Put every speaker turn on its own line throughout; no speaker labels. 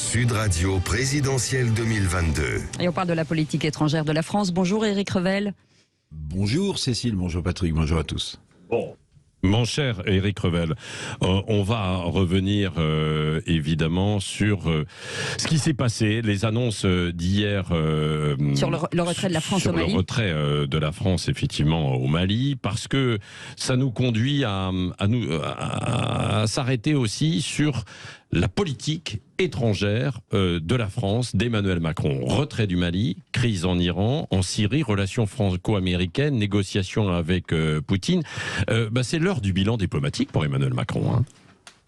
Sud Radio présidentielle 2022.
Et on parle de la politique étrangère de la France. Bonjour Éric Revel.
Bonjour Cécile, bonjour Patrick, bonjour à tous.
Bon. Mon cher Éric Revel, on va revenir évidemment sur ce qui s'est passé, les annonces d'hier
sur le retrait de la France au Mali.
Sur le retrait de la France effectivement au Mali, parce que ça nous conduit à s'arrêter aussi sur la politique étrangère de la France, d'Emmanuel Macron. Retrait du Mali, crise en Iran, en Syrie, relations franco-américaines, négociations avec Poutine. C'est l'heure du bilan diplomatique pour Emmanuel Macron. Hein.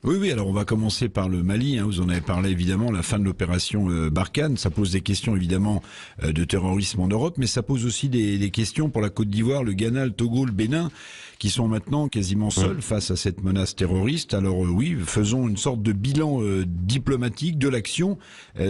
Oui, alors on va commencer par le Mali, vous en avez parlé évidemment, la fin de l'opération Barkhane, ça pose des questions évidemment de terrorisme en Europe, mais ça pose aussi des questions pour la Côte d'Ivoire, le Ghana, le Togo, le Bénin, qui sont maintenant quasiment seuls face à cette menace terroriste. Alors oui, faisons une sorte de bilan diplomatique de l'action,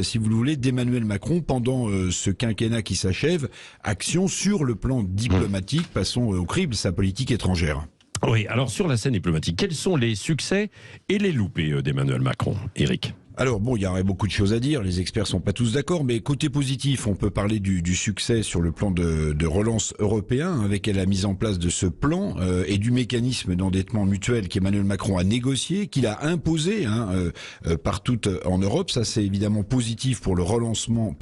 si vous le voulez, d'Emmanuel Macron pendant ce quinquennat qui s'achève, action sur le plan diplomatique, passons au crible, sa politique étrangère.
Oui, alors sur la scène diplomatique, quels sont les succès et les loupés d'Emmanuel Macron, Éric ?
Alors bon, il y aurait beaucoup de choses à dire, les experts sont pas tous d'accord, mais côté positif, on peut parler du succès sur le plan de relance européen, avec la mise en place de ce plan et du mécanisme d'endettement mutuel qu'Emmanuel Macron a négocié, qu'il a imposé partout en Europe. Ça, c'est évidemment positif pour le relancement,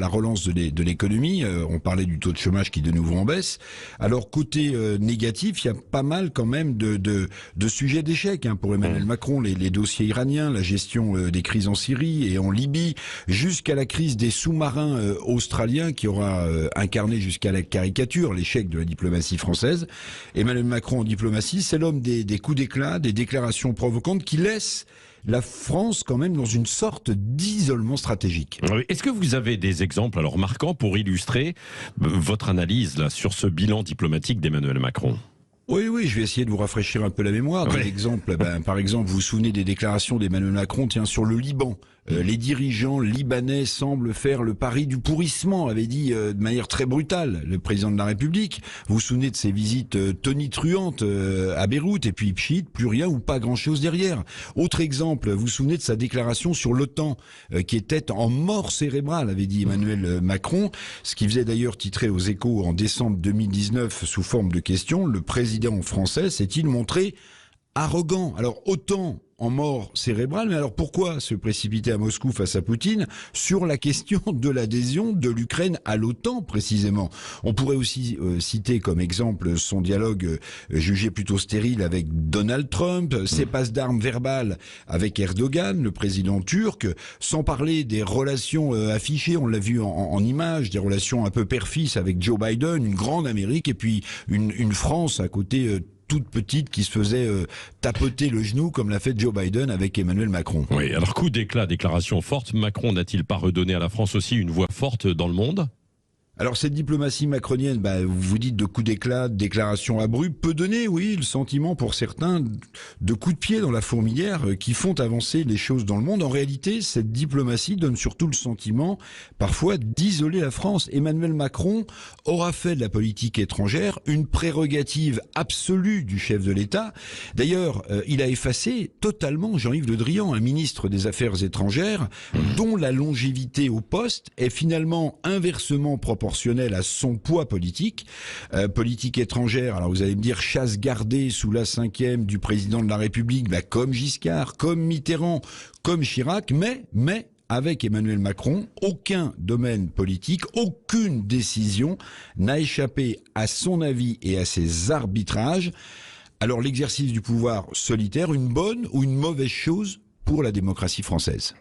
la relance de l'économie. On parlait du taux de chômage qui de nouveau en baisse. Alors côté négatif, il y a pas mal quand même de sujets d'échec pour Emmanuel Macron, les dossiers iraniens, la gestion des crises en Syrie et en Libye, jusqu'à la crise des sous-marins australiens qui aura incarné jusqu'à la caricature l'échec de la diplomatie française. Emmanuel Macron en diplomatie, c'est l'homme des coups d'éclat, des déclarations provocantes qui laissent la France quand même dans une sorte d'isolement stratégique.
Est-ce que vous avez des exemples alors marquants pour illustrer votre analyse là, sur ce bilan diplomatique d'Emmanuel Macron ?
Oui, je vais essayer de vous rafraîchir un peu la mémoire. Par exemple, vous vous souvenez des déclarations d'Emmanuel Macron, sur le Liban. Les dirigeants libanais semblent faire le pari du pourrissement, avait dit de manière très brutale le président de la République. Vous vous souvenez de ses visites tonitruantes à Beyrouth, et puis pchit, plus rien ou pas grand-chose derrière. Autre exemple, vous vous souvenez de sa déclaration sur l'OTAN, qui était en mort cérébrale, avait dit Emmanuel Macron, ce qui faisait d'ailleurs titrer aux Échos en décembre 2019 sous forme de question, le président français s'est-il montré arrogant? Alors autant en mort cérébrale, mais alors pourquoi se précipiter à Moscou face à Poutine sur la question de l'adhésion de l'Ukraine à l'OTAN précisément? On pourrait aussi citer comme exemple son dialogue jugé plutôt stérile avec Donald Trump, ses passes d'armes verbales avec Erdogan, le président turc, sans parler des relations affichées, on l'a vu en images, des relations un peu père-fils avec Joe Biden, une grande Amérique, et puis une France à côté toute petite qui se faisait tapoter le genou comme l'a fait Joe Biden avec Emmanuel Macron.
Oui, alors coup d'éclat, déclaration forte, Macron n'a-t-il pas redonné à la France aussi une voix forte dans le monde ?
Alors cette diplomatie macronienne, vous dites de coups d'éclat, de déclarations abruptes, peut donner, oui, le sentiment pour certains de coups de pied dans la fourmilière qui font avancer les choses dans le monde. En réalité, cette diplomatie donne surtout le sentiment, parfois, d'isoler la France. Emmanuel Macron aura fait de la politique étrangère une prérogative absolue du chef de l'État. D'ailleurs, il a effacé totalement Jean-Yves Le Drian, un ministre des Affaires étrangères, dont la longévité au poste est finalement inversement proportionnelle à son poids politique. Politique étrangère, alors vous allez me dire chasse gardée sous la 5e du président de la République, comme Giscard, comme Mitterrand, comme Chirac, mais avec Emmanuel Macron, aucun domaine politique, aucune décision n'a échappé à son avis et à ses arbitrages. Alors l'exercice du pouvoir solitaire, une bonne ou une mauvaise chose pour la démocratie française ?